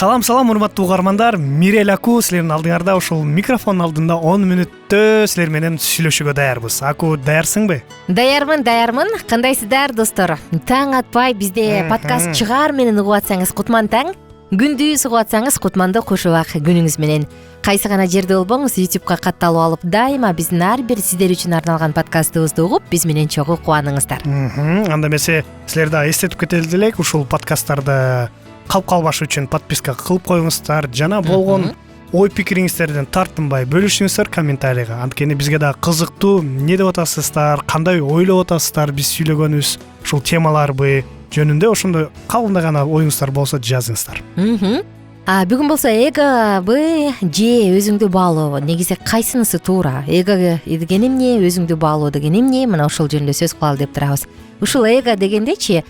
Салам урматтуу угармандар, Мирель Аку силердин алдыңарда ушул микрофон алдында 10 мүнөттө силер менен сүйлөшүүгө даярбыз. Аку, даярсыңбы? Даярмын. Кандайсыздар достор? Таң атпай бизде подкаст чыгаар менен угуп атсаңыз кутман таң, күндүз угуп атсаңыз кутманды кошуп ак күнүңүз менен. Кайсы гана жерде болбоңуз, YouTubeга катталып алып, дайыма биздин ар бир сиздер үчүн арналган подкастыбызды угуп, биз менен чогуу кубаныңыздар. Анда эмесе силер да эстетип кетели элек, ушул подкасттарды калп калбаш үчүн подписка кылып коюңуздар, жана болгон ой пикириңиздерден тартынбай бөлүшүңүздөр комментарийга. Анткени бизге да кызыктуу, эмне деп атасыздар, кандай ойлоп атасыздар биз сүйлөгөнүбүз, ушул темаларбы жөнүндө ошондой кандай гана оюңуздар болсо жазыңыздар. Бүгүн болсо эгобы же өзүңдү баалообу, негизи кайсынысы туура? Эго деген эмне, өзүңдү баалоо деген эмне? Мына ошол жөнүндө сөз кылалы деп турабыз. Ушул эго дегендечи,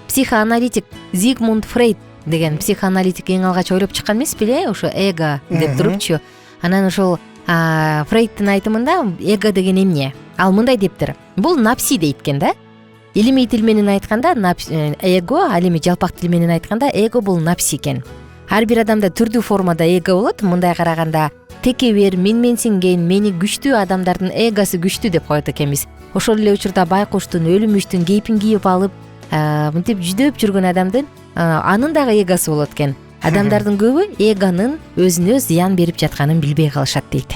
психоаналитик Зигмунд Фрейд деген психоаналитик эң алгач ойлоп чыккан эмес беле, ошо эго деп турупчу. Анан ошол Фрейдтин айтымында эго деген эмне? Ал мындай дептир. Бул напси дейт экен да. Илимий тил менен айтканда эго, ал эми жалпак тил менен айтканда эго бул напси экен. Ар бир адамда түрдүү формада эго болот. Мындай караганда текебер, менменсинген, мени күчтүү адамдардын эгосу күчтүү деп коет экенбиз. Ошол эле учурда байкуштун, өлүмүштүн кейпин кийип алып, мынтип жүдөп жүргөн адамдын анын дагы эгосу болот экен. Адамдардын көбү эгонун өзүнө зыян берип жатканын билбей калышат дейт.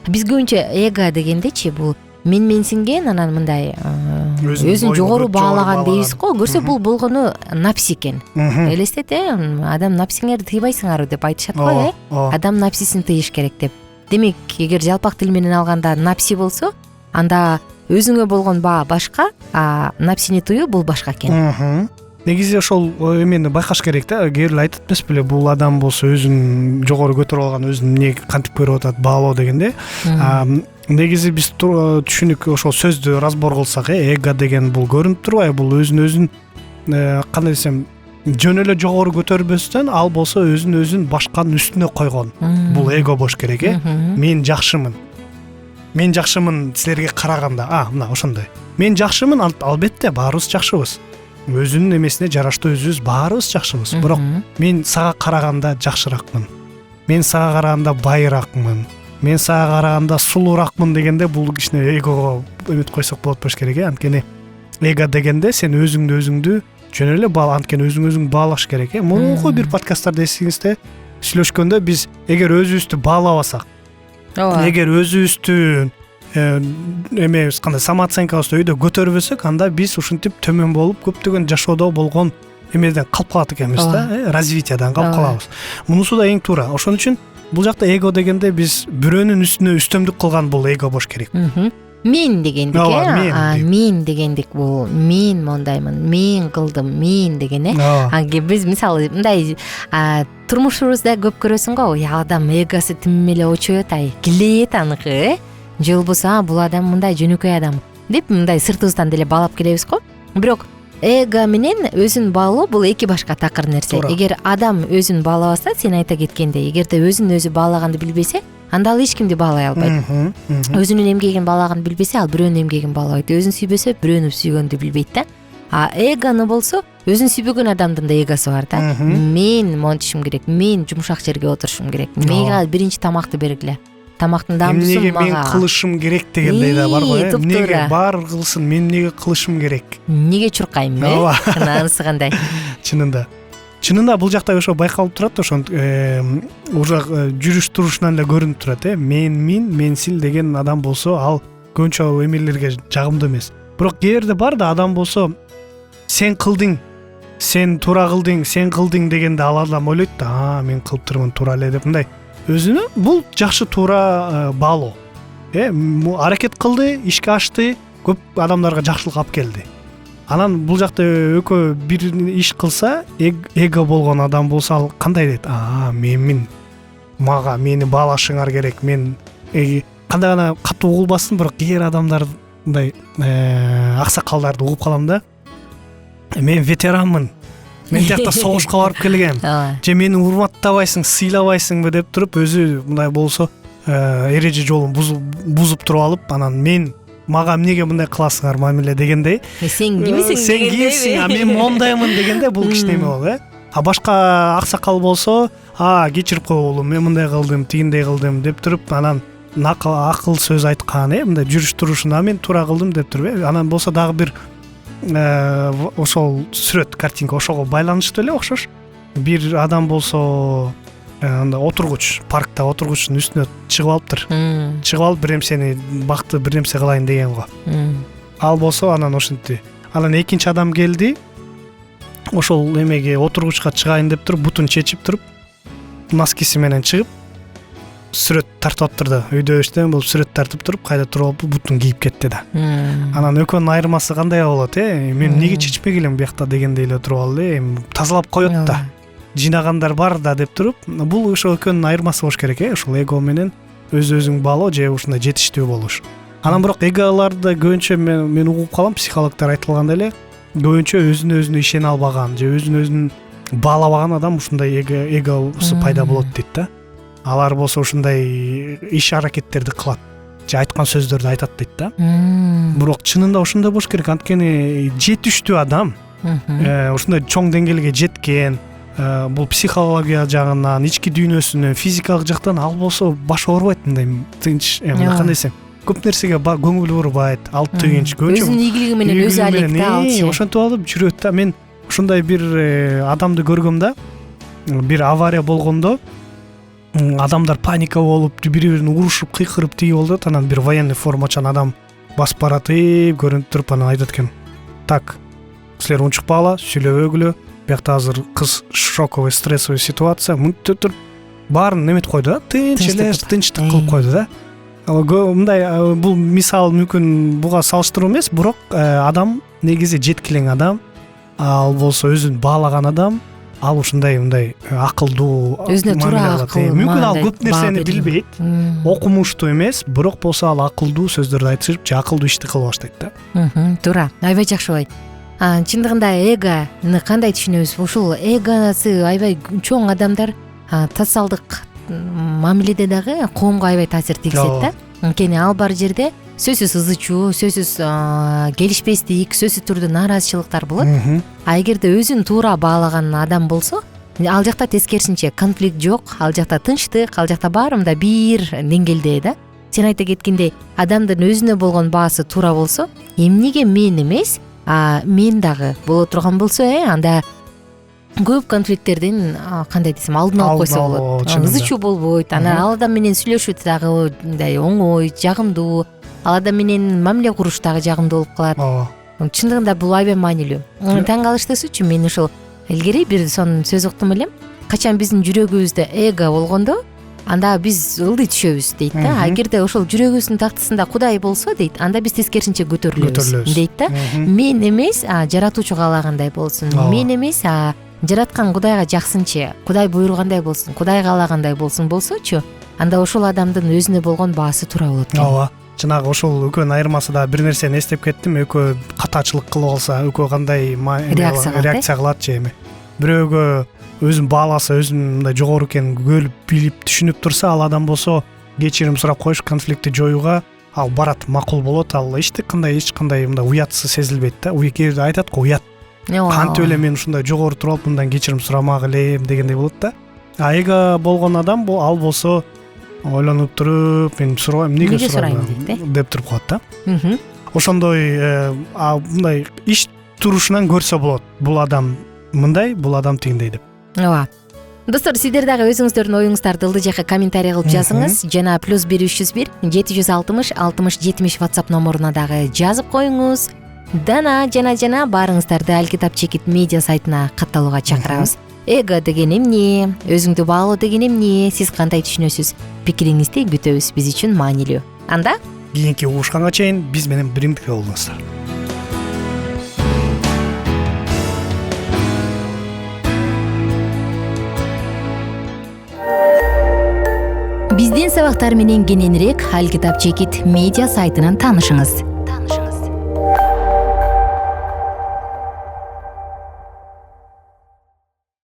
Биз көбүнчө эго дегендечи бул менменсинген, анан мындай өзүн жогору баалаган дейбиз го. Көрсө бул болгону напси экен. Элестет, адам напсиңерди тыйбайсыңарбы деп айтышат го, адам напсисин тыйыш керек деп. Демек, эгер жалпак тил менен алганда напси болсо, анда өзүңө болгон баа башка, напсини туюу бул башка экен. Негизи ошол эмени байкаш керек да. Кээ бир айтат эмес беле, бул адам болсо өзүн жогору көтөрүп алган, өзүн эмне кантип көрүп атат, баалоо дегенде. Негизи биз түшүнүк ошол сөздү разбор кылсак, эго деген бул көрүнүп турбайбы, бул өзүн кандай десем, жөн эле жогору көтөрбөстөн, ал болсо өзүн башканын үстүнө койгон. Бул эго болуш керек, Мен жакшымын. Мен жакшымын силерге караганда. Мына ошондой. Мен жакшымын, албетте баарыбыз жакшыбыз. Өзүнүн эмесине жараштуу өзүбүз баарыбыз жакшыбыз. Бирок мен сага караганда жакшыракмын. Мен сага караганда байыракмын. Мен сага караганда сулууракмын дегенде бул кичине эгого үмүт койсок болот болуш керек. Анткени эго дегенде сен өзүңдү жөн эле анткени өзүң баалаш керек. Мурунку бир подкасттарда эсиңизде сүйлөшкөндө биз эгер өзүбүздү баалабасак, эгер өзүбүздү эмебиз кандай самооценкабызды өйдө көтөрбөсөк, анда биз ушинтип төмөн болуп көптөгөн жашоодо болгон эмеден калп калат экенбиз да, развитиядан калп калабыз. Мунусу да эң туура. Ошон үчүн бул жакта эго дегенде биз бирөөнүн үстүнө үстөмдүк кылган бул эго болуш керек. Мен дегендик, мен дегендик бул мен мондаймын, мен кылдым, мен деген биз мисалы мындай турмушубузда көп көрөсүң го, адам эгосу тим эле очойт, килейт аныкы, же болбосо бул адам мындай жөнөкөй адам деп мындай сыртыбыздан деле баалап келебиз го. Бирок эго менен өзүн баалоо бул эки башка такыр нерсе. Эгер адам өзүн баалабаса, сен айта кеткендей, эгерде өзүн өзү баалаганды билбесе, анда ал эч кимди баалай албайт. Өзүнүн эмгегин баалаганды билбесе, ал бирөөнүн эмгегин баалабайт. Өзүн сүйбөсө, бирөөнү сүйгөндү билбейт да. Эгону болсо, өзүн сүйбөгөн адамдын да эгосу бар да. Мен монтишим керек, мен жумшак жерге отурушум керек, мага биринчи тамакты бергиле. Тамактын даамдуусун мага. Мен кылышым керек дегендей да бар го. Эмнеге баары кылсын, мен эмнеге кылышым керек? Эмнеге чуркайм, анысы кандай? Чынында бул жакта ошо байкалып турат, ошо уже жүрүш турушунан эле көрүнүп турат, менсил деген адам болсо, ал көбүнчө эмелерге жагымдуу эмес. Бирок кээ бирде бар да, адам болсо сен кылдың, сен туура кылдың, сен кылдың дегенде ал адам ойлойт да, мен кылып турмун туура эле деп, мындай өзүнө бул жакшы туура баалоо. Аракет кылды, ишке ашты, көп адамдарга жакшылык алып келди. Анан бул жакта экөө бир иш кылса, эго болгон адам болсо, ал кандай дейт? Менмин. Мени баалашыңар керек. Мен кандай гана катуу угулбасын, бирок кээ адамдар мындай аксакалдарды угуп калам да. Мен ветеранмын. Мен тиякта согушка барып келгем. Же мени урматтабайсың, сыйлабайсыңбы деп туруп, өзү мындай болсо эреже жолун бузуп туруп алып, анан мен мага эмнеге мындай кыласыңар мамиле дегендей. Сен кимсиң? Сен кимсиң, мен мондаймын дегенде бул кичине эме болду. А башка аксакал болсо, кечирип кой уулум, мен мындай кылдым, тигиндей кылдым деп туруп, анан акыл сөз айткан, мындай жүрүш турушунда мен туура кылдым деп туруп, анан болсо дагы бир ошол сүрөт, картинка ошого байланыштуу эле окшош. Бир адам болсо анда отургуч, паркта отургучтун үстүнө чыгып алыптыр. Чыгып алып бир нерсени бакты, бир нерсе кылайын деген го. Ал болсо анан ошентти. Анан экинчи адам келди. Ошол эмеге отургучка чыгайын деп туруп, бутун чечип туруп, маскиси менен чыгып, сүрөт тартып атырды. Үйдө эштен болуп сүрөт тартып туруп, кайда туруп алып, бутун кийип кетти да. Анан экөөнүн айырмасы кандай болот, мен эмнеге чечпей келем биякта дегендей эле туруп алды, тазалап коет да. Жинагандар бар да деп туруп, бул ошо экөөнүн айырмасы болуш керек, ошол эго менен өз-өзүң баалоо же ушундай жетиштүү болуш. Анан бирок эголорду көбүнчө мен угуп калам, психологдор айтылгандай эле, көбүнчө өзүнө ишене албаган же өзүн баалабаган адам ушундай эгосу пайда болот дейт да. Алар болсо ушундай иш аракеттерди кылат же айткан сөздөрдү айтат дейт да. Бирок чынында ошондой болуш керек, анткени жетиштүү адам, ушундай чоң деңгээлге жеткен, бул психология жагынан, ички дүйнөсүнөн, физикалык жактан ал болсо баш оорубайт, мындай тынч, кандай десем, көп нерсеге көңүл бурбайт, ал тыгынч, өзүнүн ийгилиги менен өзү алектеп алчу. Ошентип алып жүрөт да. Мен ушундай бир адамды көргөм да. Бир авария болгондо адамдар паника болуп, бири-бирин урушуп, кыйкырып тиги болду. Анан бир военный формачан адам басып баратып, көрүнүп туруп, анан айтат экен: "Так, силер унчукпагыла, сүйлөбөгүлө. Биякта азыр кыз шоковый, стрессовый ситуация." Мынтип туруп баарын неметип койду да, тынчтык кылып койду да. Мындай бул мисал мүмкүн буга салыштыруу эмес, бирок адам негизи жеткилең адам, ал болсо өзүн баалаган адам, ал ушундай мындай акылдуу, өзүнө туура акыл. Мүмкүн ал көп нерсени билбейт, окумуштуу эмес, бирок болсо ал акылдуу сөздөрдү айтышып, же акылдуу ишти кыла баштайт да. Туура, аябай жакшы ой. Чындыгында эгоны кандай түшүнөбүз? Ушул эгосы аябай чоң адамдар тассалдык мамиледе дагы коомго аябай таасир тийгизет да. Анткени ал бар жерде сөзсүз ызы чуу, сөзсүз келишпестик, сөзсүз түрдө нааразычылыктар болот. А эгерде өзүн туура баалаган адам болсо, ал жакта тескерисинче конфликт жок, ал жакта тынчтык, ал жакта баары мындай бир деңгээлде да. Сен айта кеткендей, адамдын өзүнө болгон баасы туура болсо, эмнеге мен эмес, мен дагы боло турган болсо, анда көп конфликттердин кандай десем алдын алып койсо болот. Ызы чуу болбойт. Анан ал адам менен сүйлөшүү дагы мындай оңой, жагымдуу. Ал адам менен мамиле куруш дагы жагымдуу болуп калат. Чындыгында бул аябай маанилүү. Таң калыштуусучу мен ушул илгери бир сонун сөз уктум элем. Качан биздин жүрөгүбүздө эго болгондо, анда биз ылдый түшөбүз дейт да. Эгерде ошол жүрөгүбүздүн тактысында Кудай болсо дейт, анда биз тескерисинче көтөрүлөбүз дейт да. Мен эмес, жаратуучу каалагандай болсун. Мен эмес, жараткан Кудайга жаксынчы, Кудай буйругандай болсун, Кудай каалагандай болсочу, анда ошол адамдын өзүнө болгон баасы туура болот экен. Ооба. Жанагы ошол экөөнүн айырмасы да бир нерсени эстеп кеттим. Экөө катачылык кылып алса, экөө кандай реакция кылат же эми. Бирөөгө өзүн бааласа, өзүн мындай жогору экенин көрүп, билип, түшүнүп турса, ал адам болсо кечирим сурап коюш, конфликтти жоюуга ал барат, макул болот. Ал эч кандай мындай уятсыз сезилбейт да. Эгерде айтат го уят. Кантип эле мен ушундай жогору туруп алып, мындан кечирим сурамак элем дегендей болот да. Эго болгон адам ал болсо ойлонуп туруп, мен сурабайм, эмнеге сурайм деп туруп калат да. Ошондой мындай иш турушунан көрсө болот. Бул адам мындай, бул адам тигиндей деп. Ооба. Достор, сиздер дагы өзүңүздөрдүн оюңуздарды ылдый жакка комментарий кылып жазыңыз. Жана +1 301 760 60 70 WhatsApp номуруна дагы жазып коюңуз. Жана баарыңыздарды Алкитап Чекит медиа сайтына катталууга чакырабыз. Эго деген эмне? Өзүңдү баалоо деген эмне? Сиз кандай түшүнөсүз? Пикириңизди күтөбүз, биз үчүн маанилүү. Анда кийинки угушканга чейин биз менен биримдикте болуңуздар. Биздин сабактар менен кененирээк Алкитап Чекит медиа сайтынан таанышыңыз.